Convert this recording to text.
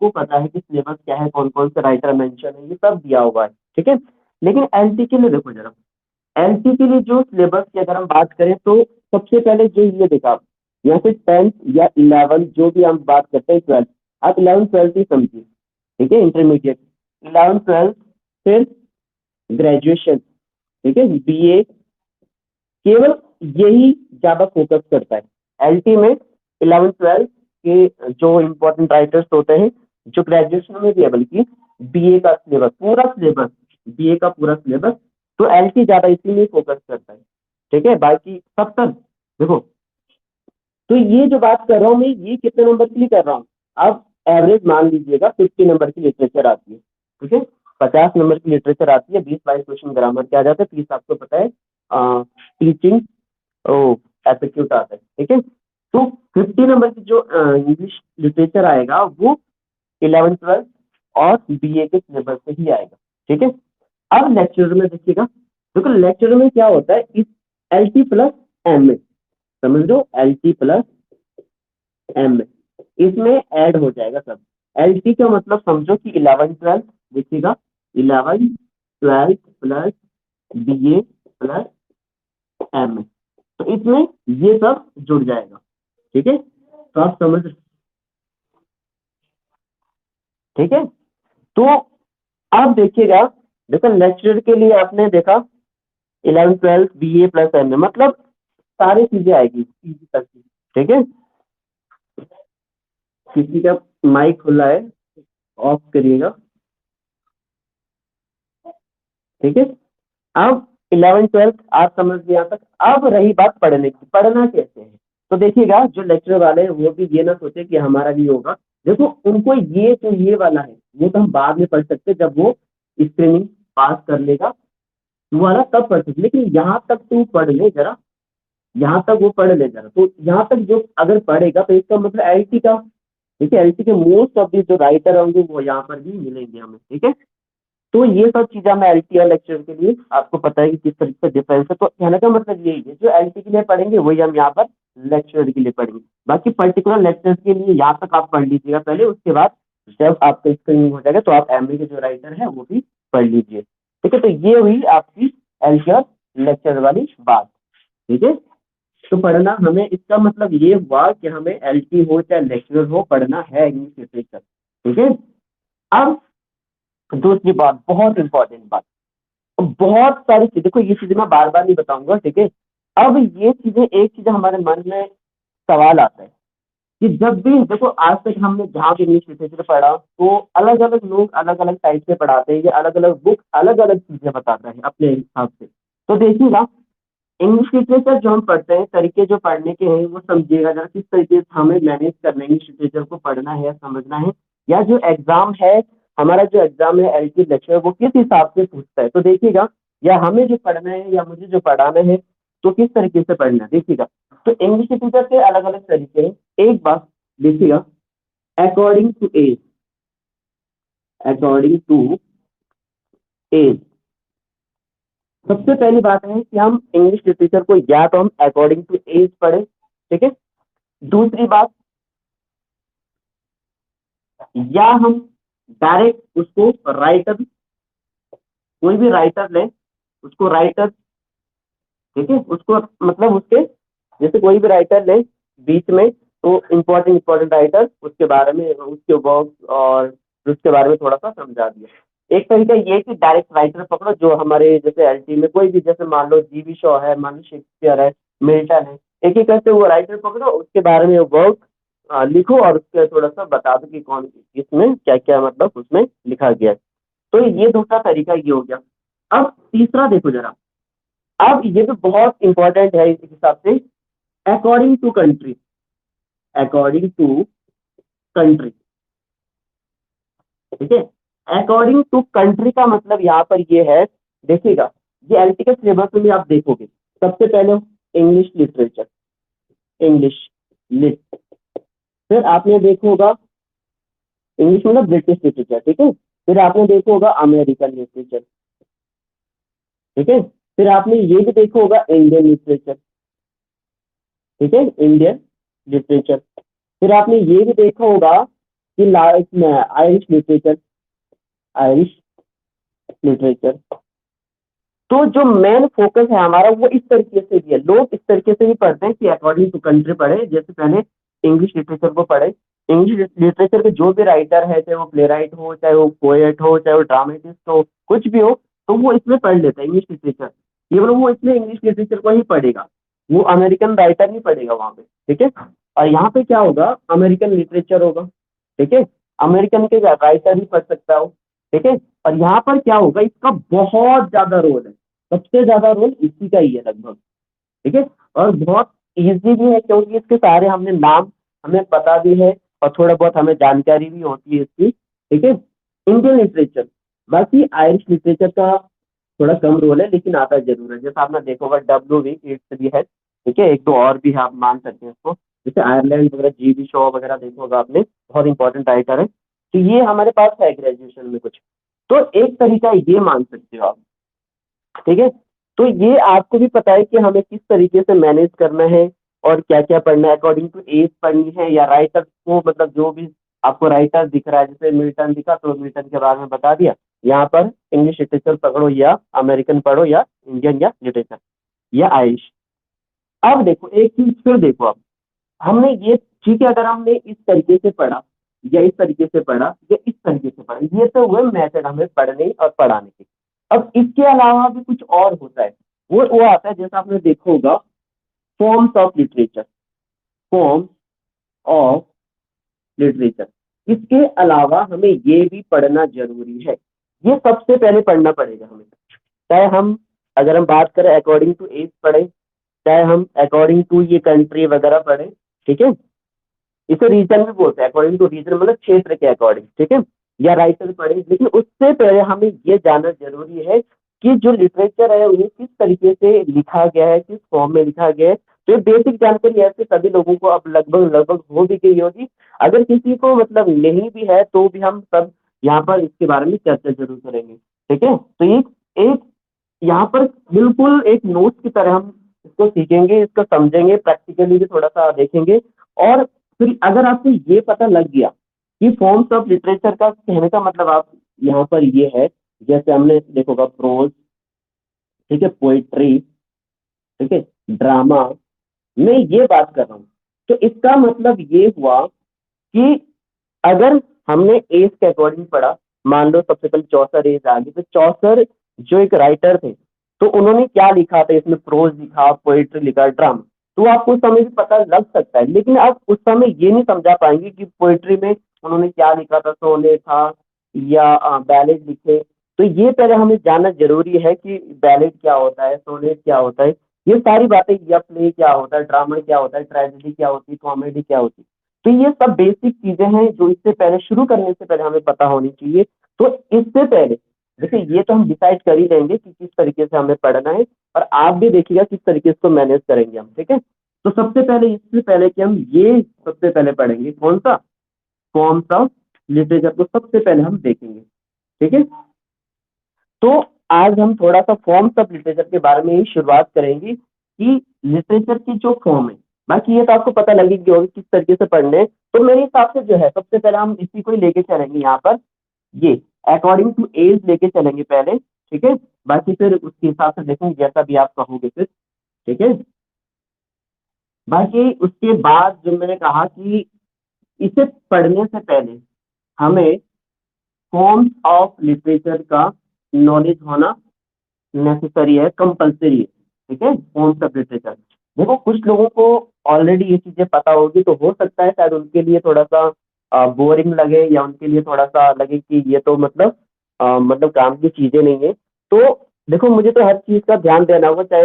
सबको पता है कि सिलेबस क्या है, कौन कौन से राइटर मेंशन है, ये सब दिया हुआ है, ठीक है। लेकिन एलटी के लिए देखो जरा, एलटी के लिए जो सिलेबस की अगर हम बात करें तो सबसे पहले जो ये देखा, या फिर 10th या 11th, जो भी हम बात करते हैं 12th, आप 11th 12th ही समझिए, ठीक है, इंटरमीडिएट, 11th 12th, फिर ग्रेजुएशन, ठीक है, बीए, केवल यही ज्यादा फोकस करता है एलटी में। 11th 12th के जो इम्पोर्टेंट राइटर्स होते हैं, जो ग्रेजुएशन में भी है, बल्कि बीए का सिलेबस, पूरा सिलेबस, बीए का पूरा सिलेबस, तो एलटी ज्यादा इसीलिए फोकस करता है, ठीक है। बाकी सब तक देखो, तो ये जो बात कर रहा हूँ मैं, ये कितने नंबर के लिए कर रहा हूँ, अब एवरेज मान लीजिएगा 50 नंबर की लिटरेचर आती है, ठीक है, 50 नंबर की लिटरेचर आती है, 20-22 क्वेश्चन ग्रामर के आ जाते हैं, 30 आपको पता है टीचिंग एप्टीट्यूड आता है, ठीक है। तो 50 नंबर की जो इंग्लिश लिटरेचर आएगा वो 11th 12th और बीए के सिलेबस से ही आएगा, ठीक है। अब लेक्चर में देखिएगा, देखो लेक्चर में क्या होता है, इस एल टी प्लस एम में, समझ लो एल टी प्लस एम में, इसमें ऐड हो जाएगा सब। एल टी का मतलब समझो कि 11th 12th, देखिएगा 11th 12th plus BA plus M, तो इसमें ये सब जुड़ जाएगा, ठीक है। तो आप समझ, ठीक है। तो अब देखिएगा, देखो लेक्चर के लिए आपने देखा 11th 12th BA plus M, मतलब सारी चीजें आएगी इसी तक की, ठीक है। किसी का माइक खुला है, ऑफ करिएगा, ठीक है। अब 11th 12th आप समझ गए यहाँ तक। अब रही बात पढ़ने की, पढ़ना कैसे है, तो देखिएगा जो लेक्चर वाले हैं वो भी ये ना सोचे कि हमारा भी होगा, देखो उनको ये तो ये वाला है, वो तो हम बाद में पढ़ सकते जब वो स्क्रीनिंग पास कर लेगा, वो वाला तब पढ़ सकते, लेकिन यहाँ तक तू पढ़ ले जरा, यहाँ तक वो पढ़ ले जरा, तो यहाँ तक जो अगर पढ़ेगा तो इसका मतलब एलटी का, ठीक है, एलटी के मोस्ट ऑफ दी जो राइटर होंगे वो यहाँ पर भी मिलेंगे हमें, ठीक है। तो ये सब चीजें हमें एलटी और लेक्चर के लिए आपको पता है कि किस तरीके से डिफरेंस है, तो कहने का मतलब यही है, जो एलटी के लिए पढ़ेंगे वही हम यहाँ पर लेक्चर के लिए पढ़ेंगे। बाकी पर्टिकुलर लेक्चर के लिए यहाँ तक आप पढ़ लीजिएगा पहले, उसके बाद जब आपका स्क्रीनिंग हो जाएगा तो आप एमए के जो राइटर है वो भी पढ़ लीजिए, ठीक है। तो ये हुई आपकी एलटी और लेक्चर वाली बात, ठीक है। तो पढ़ना हमें, इसका मतलब ये हुआ कि हमें एलटी हो चाहे लेक्चर हो, पढ़ना है इंग्लिश लिटरेचर, ठीक है। अब दूसरी बात, बहुत इंपॉर्टेंट बात, बहुत सारी चीजें, देखो ये चीजें मैं बार बार नहीं बताऊंगा, ठीक है। अब ये चीजें, एक चीज हमारे मन में सवाल आता है कि जब भी देखो आज तक हमने जहाँ भी इंग्लिश लिटरेचर पढ़ा, तो अलग अलग लोग अलग अलग टाइप से पढ़ाते हैं, या अलग अलग बुक अलग अलग चीजें बताता है अपने हिसाब से। तो देखिएगा इंग्लिश लिटरेचर जो हम पढ़ते हैं, तरीके जो पढ़ने के हैं वो समझिएगा जरा, किस तरीके से हमें मैनेज करना है, इंग्लिश लिटरेचर को पढ़ना है, समझना है, या जो एग्जाम है, हमारा जो एग्जाम है एलटी लेक्चर, वो किस हिसाब से पूछता है, तो देखिएगा, या हमें जो पढ़ना है या मुझे जो पढ़ाना है, तो किस तरीके से पढ़ना है, देखिएगा। तो इंग्लिश लिटरेचर के अलग अलग तरीके हैं, एक बात देखिएगा, according to age, according to age, सबसे पहली बात है कि हम इंग्लिश लिटरेचर को या तो हम अकॉर्डिंग टू एज पढ़े, ठीक है। दूसरी बात, या हम डायरेक्ट उसको राइटर, कोई भी राइटर ले, उसको राइटर, ठीक है, उसको मतलब उसके, जैसे कोई भी राइटर ले बीच में, तो इम्पोर्टेंट इम्पोर्टेंट राइटर, उसके बारे में, उसके वर्क और उसके बारे में थोड़ा सा समझा दिया। एक तरीका ये कि डायरेक्ट राइटर पकड़ो, जो हमारे जैसे एलटी में कोई भी, जैसे मान लो जीवी शॉ है, मान लो शेक्सपियर है, मिल्टन है, एक एक करके वो राइटर पकड़ो, उसके बारे में वर्क लिखो, और उसके थोड़ा सा बता दो कि कौन इसमें क्या क्या मतलब उसमें लिखा गया है। तो ये दूसरा तरीका ये हो गया। अब तीसरा देखो जरा, अब ये तो बहुत इंपॉर्टेंट है इस हिसाब से, according to country, according to country, ठीक है। अकॉर्डिंग टू कंट्री का मतलब यहाँ पर ये है, देखिएगा ये एलटी के सिलेबस में भी आप देखोगे, सबसे पहले इंग्लिश लिटरेचर, इंग्लिश लिट, फिर आपने देखा होगा इंग्लिश मतलब ब्रिटिश लिटरेचर, ठीक है, फिर आपने देखा होगा अमेरिकन लिटरेचर, ठीक है, फिर आपने ये भी देखा होगा इंडियन लिटरेचर, ठीक है, इंडियन लिटरेचर, फिर आपने ये भी देखा होगा कि आयरिश लिटरेचर, आयरिश लिटरेचर। तो जो मेन फोकस है हमारा वो इस तरीके से भी है, लोग इस तरीके से भी पढ़ते हैं कि अकॉर्डिंग टू कंट्री पढ़े, जैसे पहले इंग्लिश लिटरेचर को पढ़े। इंग्लिश लिटरेचर के जो भी राइटर है, चाहे वो प्ले राइट हो, चाहे वो पोएट हो, चाहे वो ड्रामेटिस्ट हो, कुछ भी हो, तो वो इसमें पढ़ लेता है इंग्लिश लिटरेचर। केवल वो इसमें इंग्लिश लिटरेचर को ही पढ़ेगा, वो अमेरिकन राइटर नहीं पढ़ेगा वहां पे, ठीक है। और यहाँ पे क्या होगा, अमेरिकन लिटरेचर होगा, ठीक है। अमेरिकन के राइटर ही पढ़ सकता हो, ठीक है। और यहाँ पर क्या होगा, इसका बहुत ज्यादा रोल है, सबसे ज्यादा रोल इसी का ही है लगभग, ठीक है। और बहुत इजी भी है, क्योंकि इसके सारे हमने नाम हमें पता भी है, और थोड़ा बहुत हमें जानकारी भी होती है इसकी, ठीक है। इंडियन लिटरेचर, बाकी आयरिश लिटरेचर का थोड़ा कम रोल है, लेकिन आता जरूर है। जैसे आपने देखा होगा W.V. कीट्स भी है, ठीक है, एक दो और भी है, आप मान सकते हैं इसको, जैसे आयरलैंड वगैरह, G.B. शॉ वगैरह देखा होगा आपने, बहुत इंपॉर्टेंट राइटर है। तो ये हमारे पास है ग्रेजुएशन में कुछ, तो एक तरीका ये मान सकते हो आप, ठीक है। तो ये आपको भी पता है कि हमें किस तरीके से मैनेज करना है और क्या क्या पढ़ना है, अकॉर्डिंग टू एज पढ़नी है या राइटर को, मतलब जो भी आपको राइटर दिख रहा है, जैसे मिल्टन दिखा तो मिल्टन के बारे में बता दिया। यहाँ पर इंग्लिश लिटरेचर पकड़ो या अमेरिकन पढ़ो या इंडियन या लिटरेचर या आयरिश। अब देखो एक चीज फिर देखो, अब हमने ये, ठीक है, अगर हमने इस तरीके से पढ़ा या इस तरीके से पढ़ा या इस तरीके से पढ़ा, ये तो हुए मेथड हमें पढ़ने और पढ़ाने के। अब इसके अलावा भी कुछ और होता है, वो आता है, जैसा आपने देखा होगा, forms of literature, forms of literature. इसके अलावा हमें ये भी पढ़ना जरूरी है, ये सबसे पहले पढ़ना पड़ेगा हमें, चाहे हम, अगर हम बात करें अकॉर्डिंग टू एज पढ़े, चाहे हम अकॉर्डिंग टू ये कंट्री वगैरह पढ़े, ठीक है। इसे रीजन भी बोलते हैं, अकॉर्डिंग टू रीजन मतलब क्षेत्र के अकॉर्डिंग, ठीक है, या राइटर पढ़े। लेकिन उससे पहले हमें ये जानना जरूरी है कि जो लिटरेचर है वो किस तरीके से लिखा गया है, किस फॉर्म में लिखा गया है। तो ये बेसिक जानकारी ऐसे सभी लोगों को अब लगभग लगभग हो भी गई होगी। अगर किसी को मतलब नहीं भी है तो भी हम सब यहाँ पर इसके बारे में चर्चा जरूर करेंगे, ठीक है। तो ये एक यहाँ पर बिल्कुल एक नोट्स की तरह हम इसको सीखेंगे, इसको समझेंगे, प्रैक्टिकली भी थोड़ा सा देखेंगे। और फिर अगर आपको ये पता लग गया कि फॉर्म्स ऑफ लिटरेचर का कहने का मतलब आप यहाँ पर ये है, जैसे हमने देखोगा प्रोज, ठीक है, पोइट्री, ठीक है, ड्रामा, मैं ये बात कर रहा हूँ। तो इसका मतलब ये हुआ कि अगर हमने एज के अकॉर्डिंग पढ़ा, मान लो सबसे पहले चौसर एज आ गई, तो चौसर जो एक राइटर थे, तो उन्होंने क्या लिखा था, इसमें प्रोज लिखा, पोएट्री लिखा, ड्रामा, तो आपको उस समय भी पता लग सकता है। लेकिन आप उस समय ये नहीं समझा पाएंगे कि पोएट्री में उन्होंने क्या लिखा था, सोने था या बैलेड लिखे। तो ये पहले हमें जानना जरूरी है कि बैलेड क्या होता है, सोनेट क्या होता है, ये सारी बातें, या प्ले क्या होता है, ड्रामा क्या होता है, ट्रेजेडी क्या होती है, कॉमेडी क्या होती है। तो ये सब बेसिक चीजें हैं जो इससे पहले, शुरू करने से पहले हमें पता होनी चाहिए। तो इससे पहले देखिए, ये तो हम डिसाइड कर ही लेंगे कि किस तरीके से हमें पढ़ना है, और आप भी देखिएगा किस तरीके से इसको मैनेज करेंगे हम, ठीक है। तो सबसे पहले, इससे पहले कि हम ये सबसे पहले पढ़ेंगे कौन सा, फॉर्म्स ऑफ लिटरेचर को सबसे पहले हम देखेंगे, ठीक है। तो आज हम थोड़ा सा फॉर्म्स ऑफ लिटरेचर के बारे में ही शुरुआत करेंगे कि लिटरेचर की जो फॉर्म है, बाकी ये तो आपको पता लगेगी होगी किस तरीके से पढ़ने हैं। तो मेरे हिसाब से जो है सबसे पहले हम इसी को ही लेके चलेंगे यहाँ पर, ये अकॉर्डिंग टू एज लेके चलेंगे पहले, ठीक है। बाकी फिर उसके हिसाब से देखेंगे जैसा भी आप कहोगे फिर, ठीक है। बाकी उसके बाद जो मैंने कहा कि इसे पढ़ने से पहले हमें फॉर्म्स ऑफ लिटरेचर का नॉलेज होना नेसेसरी है, कंपलसरी है, ठीक है, फॉर्म्स ऑफ लिटरेचर। देखो कुछ लोगों को ऑलरेडी ये चीजें पता होगी, तो हो सकता है शायद उनके लिए थोड़ा सा बोरिंग लगे, या उनके लिए थोड़ा सा लगे कि ये तो मतलब मतलब काम की चीजें नहीं है। तो देखो मुझे तो हर चीज का ध्यान देना होगा, चाहे